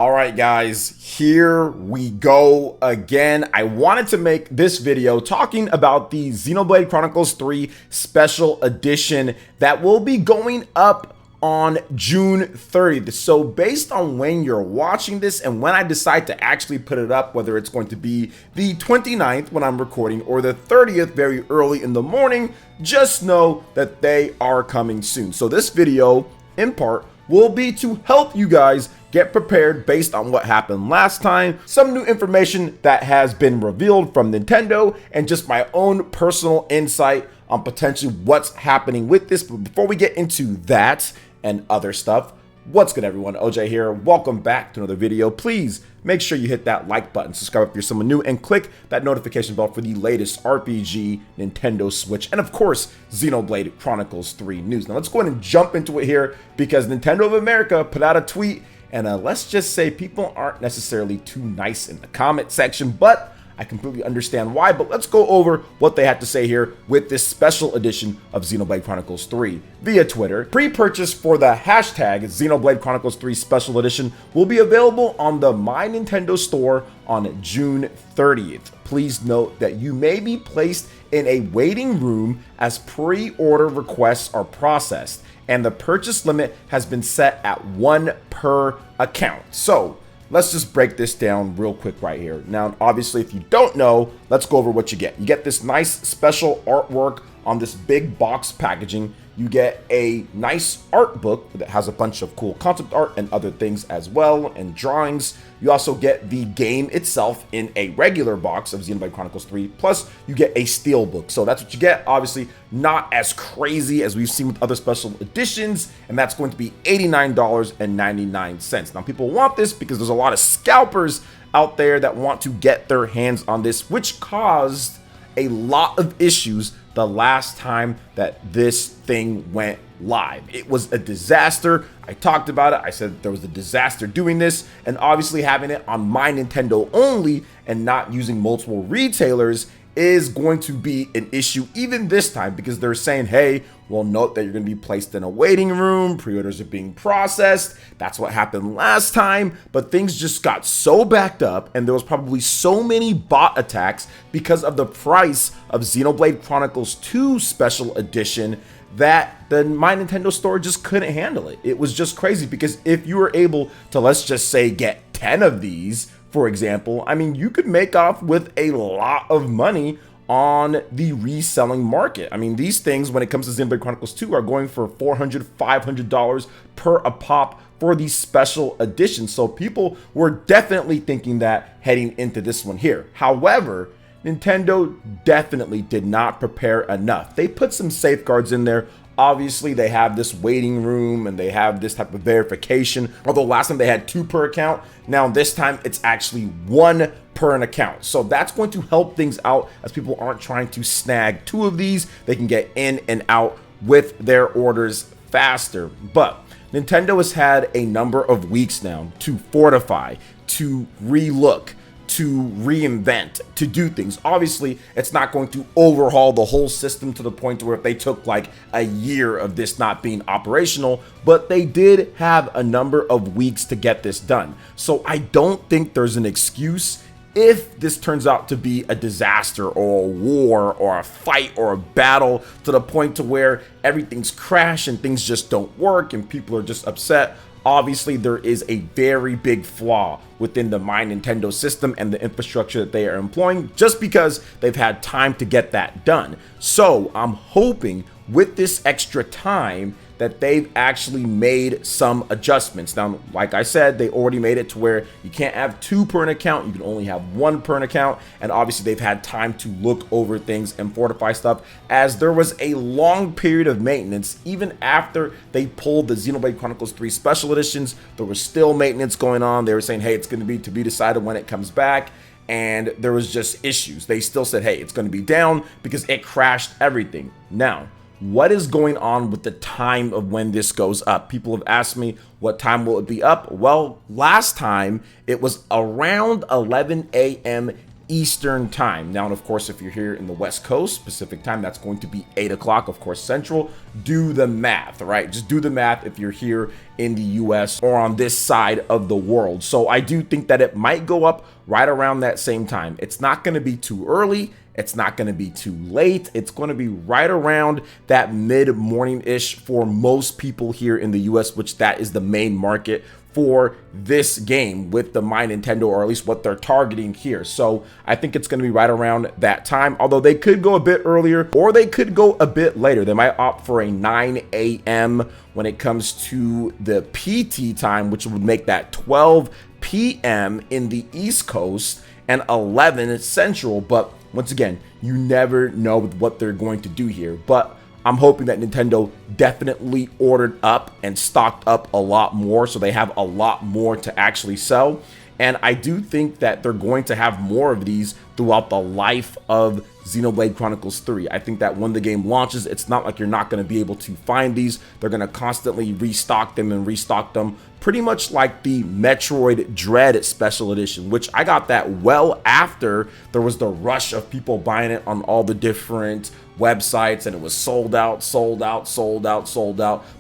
All right, guys, here we go again. I wanted to make this video talking about the Xenoblade Chronicles 3 Special Edition that will be going up on June 30th. So based on when you're watching this and when I decide to actually put it up, whether it's going to be the 29th when I'm recording or the 30th very early in the morning, just know that they are coming soon. So this video, in part, will be to help you guys get prepared based on what happened last time, some new information that has been revealed from Nintendo, and just my own personal insight on potentially what's happening with this. But before we get into that and other stuff, what's good, everyone? OJ here. Welcome back to another video. Please make sure you hit that like button, subscribe if you're someone new, and click that notification bell for the latest RPG, Nintendo Switch, and of course, Xenoblade Chronicles 3 news. Now let's go ahead and jump into it here because Nintendo of America put out a tweet, and let's just say people aren't necessarily too nice in the comment section, but I completely understand why. But let's go over what they had to say here with this special edition of Xenoblade Chronicles 3 via Twitter. Pre-purchase for the hashtag Xenoblade Chronicles 3 Special Edition will be available on the My Nintendo store on June 30th. Please note that you may be placed in a waiting room as pre-order requests are processed, and the purchase limit has been set at 1 per account. So let's just break this down real quick right here. Now, obviously, if you don't know, let's go over what you get. You get this nice special artwork on this big box packaging. You get a nice art book that has a bunch of cool concept art and other things as well, and drawings. You also get the game itself in a regular box of Xenoblade Chronicles 3, plus you get a steel book. So that's what you get. Obviously, not as crazy as we've seen with other special editions, and that's going to be $89.99. Now, people want this because there's a lot of scalpers out there that want to get their hands on this, which caused a lot of issues the last time that this thing went live. It was a disaster. I talked about it. I said there was a disaster doing this, and obviously having it on My Nintendo only and not using multiple retailers is going to be an issue even this time, because they're saying, hey, well, note that you're going to be placed in a waiting room, pre-orders are being processed. That's what happened last time, but things just got so backed up, and there was probably so many bot attacks because of the price of Xenoblade Chronicles 2 Special Edition that the My Nintendo store just couldn't handle it. It was just crazy, because if you were able to, let's just say, get 10 of these, for example, I mean, you could make off with a lot of money on the reselling market. I mean, these things, when it comes to Xenoblade Chronicles 2, are going for $400, $500 per a pop for these special editions. So people were definitely thinking that heading into this one here. However, Nintendo definitely did not prepare enough. They put some safeguards in there. Obviously, they have this waiting room and they have this type of verification. Although last time they had 2 per account, now this time it's actually 1 per an account. So that's going to help things out, as people aren't trying to snag 2 of these. They can get in and out with their orders faster. But Nintendo has had a number of weeks now to fortify, to relook, to reinvent, to do things. Obviously, it's not going to overhaul the whole system to the point where if they took like a year of this not being operational, but they did have a number of weeks to get this done. So I don't think there's an excuse if this turns out to be a disaster or a war or a fight or a battle to the point to where everything's crashed and things just don't work and people are just upset. Obviously, there is a very big flaw within the My Nintendo system and the infrastructure that they are employing, just because they've had time to get that done. So I'm hoping with this extra time that they've actually made some adjustments. Now, like I said, they already made it to where you can't have 2 per an account, you can only have 1 per an account, and obviously they've had time to look over things and fortify stuff, as there was a long period of maintenance. Even after they pulled the Xenoblade Chronicles 3 Special Editions, there was still maintenance going on. They were saying, hey, it's going to be decided when it comes back, and there was just issues. They still said, hey, it's going to be down because it crashed everything. Now, what is going on with the time of when this goes up? People have asked me, what time will it be up? Well, last time it was around 11 a.m. Eastern time. Now, of course, if you're here in the West Coast, Pacific time, that's going to be 8 o'clock, of course, Central. Do the math, right? Just do the math if you're here in the US or on this side of the world. So I do think that it might go up right around that same time. It's not going to be too early. It's not going to be too late. It's going to be right around that mid-morning-ish for most people here in the US, which that is the main market for this game with the My Nintendo, or at least what they're targeting here. So I think it's going to be right around that time, although they could go a bit earlier or they could go a bit later. They might opt for a 9 a.m. when it comes to the PT time, which would make that 12 p.m. in the East Coast and 11 Central. But once again, you never know what they're going to do here. But I'm hoping that Nintendo definitely ordered up and stocked up a lot more, so they have a lot more to actually sell. And I do think that they're going to have more of these throughout the life of Xenoblade Chronicles 3. I think that when the game launches, it's not like you're not going to be able to find these. They're going to constantly restock them, pretty much like the Metroid Dread Special Edition, which I got that well after there was the rush of people buying it on all the different websites, and it was sold out.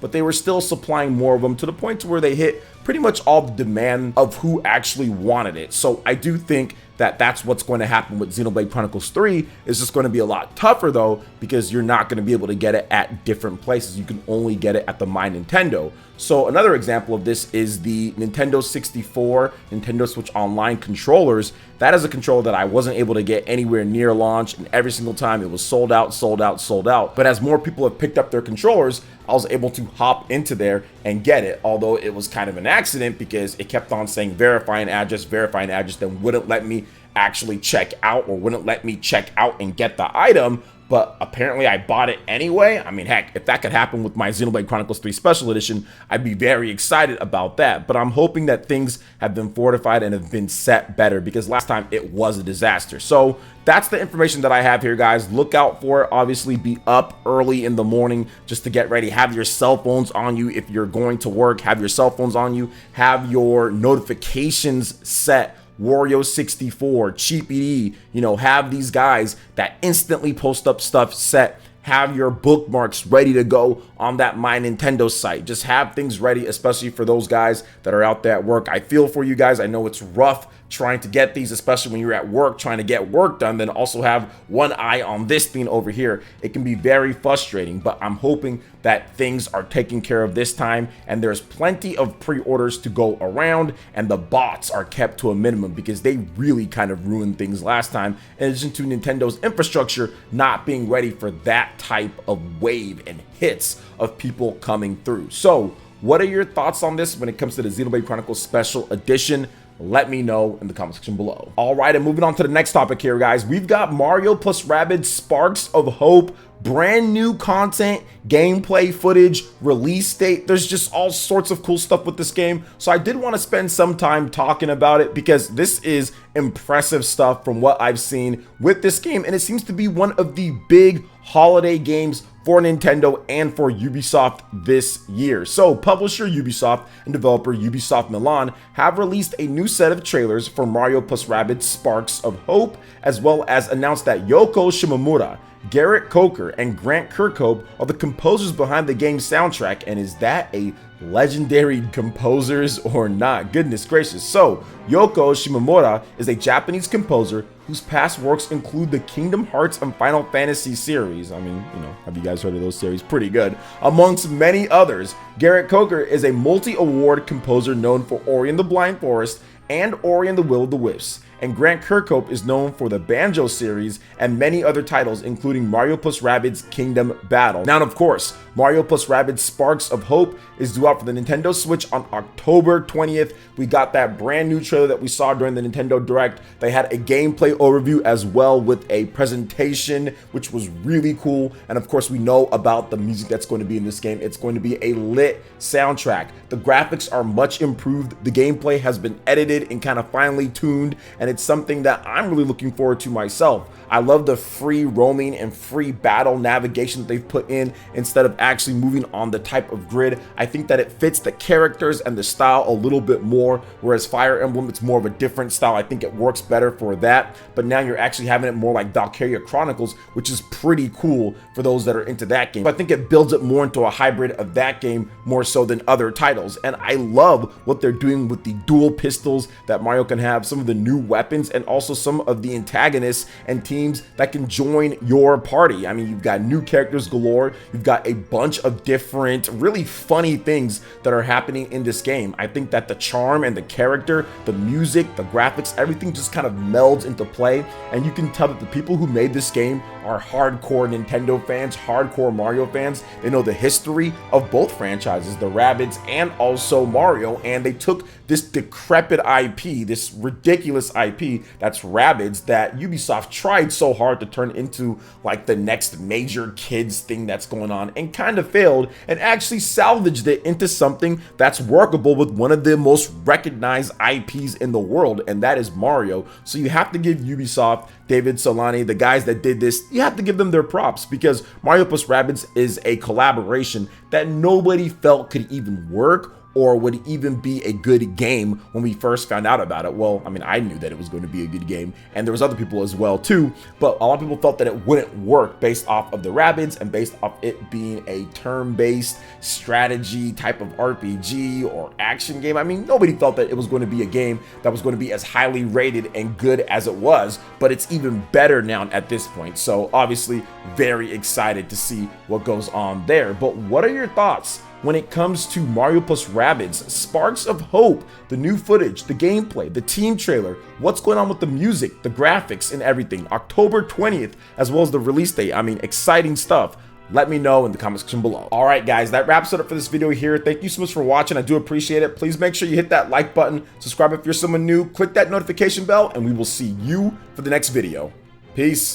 But they were still supplying more of them to the point to where they hit pretty much all the demand of who actually wanted it. So I do think that that's what's going to happen with Xenoblade Chronicles 3. It's just going to be a lot tougher though, because you're not going to be able to get it at different places. You can only get it at the My Nintendo. So another example of this is the Nintendo 64, Nintendo Switch Online controllers. That is a controller that I wasn't able to get anywhere near launch, and every single time it was sold out. But as more people have picked up their controllers, I was able to hop into there and get it, although it was kind of an accident because it kept on saying verifying address, then wouldn't let me actually check out, or wouldn't let me check out and get the item. But apparently I bought it anyway. I mean, heck, if that could happen with my Xenoblade Chronicles 3 Special Edition, I'd be very excited about that. But I'm hoping that things have been fortified and have been set better, because last time it was a disaster. So that's the information that I have here, guys. Look out for it. Obviously, be up early in the morning just to get ready. Have your cell phones on you if you're going to work. Have your cell phones on you. Have your notifications set. Wario64, Cheapy, have these guys that instantly post up stuff set. Have your bookmarks ready to go on that My Nintendo site. Just have things ready, especially for those guys that are out there at work. I feel for you guys. I know it's rough trying to get these, especially when you're at work trying to get work done, then also have one eye on this thing over here. It can be very frustrating, but I'm hoping that things are taken care of this time, and there's plenty of pre-orders to go around, and the bots are kept to a minimum because they really kind of ruined things last time, in addition to Nintendo's infrastructure not being ready for that type of wave and hits of people coming through. So what are your thoughts on this when it comes to the Xenoblade Chronicles Special Edition? Let me know in the comment section below. All right, and moving on to the next topic here, guys. We've got Mario plus Rabbids Sparks of Hope, brand new content, gameplay footage, release date. There's just all sorts of cool stuff with this game. So I did want to spend some time talking about it because this is impressive stuff from what I've seen with this game. And it seems to be one of the big holiday games for Nintendo and for Ubisoft this year. So publisher Ubisoft and developer Ubisoft Milan have released a new set of trailers for Mario plus Rabbids Sparks of Hope, as well as announced that Yoko Shimomura, Garrett Coker, and Grant Kirkhope are the composers behind the game's soundtrack. And is that a legendary composers or not? Goodness gracious. So Yoko Shimomura is a Japanese composer whose past works include the Kingdom Hearts and Final Fantasy series. I mean, have you guys heard of those series? Pretty good. Amongst many others, Garrett Coker is a multi-award composer known for Ori and the Blind Forest and Ori and the Will of the Wisps. And Grant Kirkhope is known for the Banjo series and many other titles, including Mario plus Rabbids Kingdom Battle. Now, of course, Mario plus Rabbids Sparks of Hope is due out for the Nintendo Switch on October 20th. We got that brand new trailer that we saw during the Nintendo Direct. They had a gameplay overview as well with a presentation, which was really cool. And of course, we know about the music that's going to be in this game. It's going to be a lit soundtrack. The graphics are much improved. The gameplay has been edited and kind of finely tuned, and it's something that I'm really looking forward to myself. I love the free roaming and free battle navigation that they've put in instead of actually moving on the type of grid. I think that it fits the characters and the style a little bit more, whereas Fire Emblem, it's more of a different style. I think it works better for that, but now you're actually having it more like Valkyria Chronicles, which is pretty cool for those that are into that game. So I think it builds it more into a hybrid of that game more so than other titles, and I love what they're doing with the dual pistols that Mario can have, some of the new weapons, and also some of the antagonists and teams that can join your party. I mean, you've got new characters galore, you've got a bunch of different really funny things that are happening in this game. I think that the charm and the character, the music, the graphics, everything just kind of melds into play, and you can tell that the people who made this game are hardcore Nintendo fans, hardcore Mario fans. They know the history of both franchises, the Rabbids and also Mario, and they took this decrepit IP, this ridiculous IP that's Rabbids, that Ubisoft tried so hard to turn into like the next major kids thing that's going on, and kind of failed, and actually salvaged it into something that's workable with one of the most recognized IPs in the world, and that is Mario. So you have to give Ubisoft, David Solani, the guys that did this, you have to give them their props, because Mario plus Rabbids is a collaboration that nobody felt could even work or would even be a good game when we first found out about it. Well, I mean, I knew that it was going to be a good game, and there was other people as well too, but a lot of people felt that it wouldn't work based off of the Rabbids and based off it being a turn-based strategy type of RPG or action game. I mean, nobody felt that it was going to be a game that was going to be as highly rated and good as it was, but it's even better now at this point. So obviously very excited to see what goes on there. But what are your thoughts when it comes to Mario plus Rabbids Sparks of Hope, the new footage, the gameplay, the team trailer, what's going on with the music, the graphics, and everything? October 20th, as well as the release date. I mean, exciting stuff. Let me know in the comment section below. All right, guys, that wraps it up for this video here. Thank you so much for watching. I do appreciate it. Please make sure you hit that like button, subscribe if you're someone new, click that notification bell, and we will see you for the next video. Peace.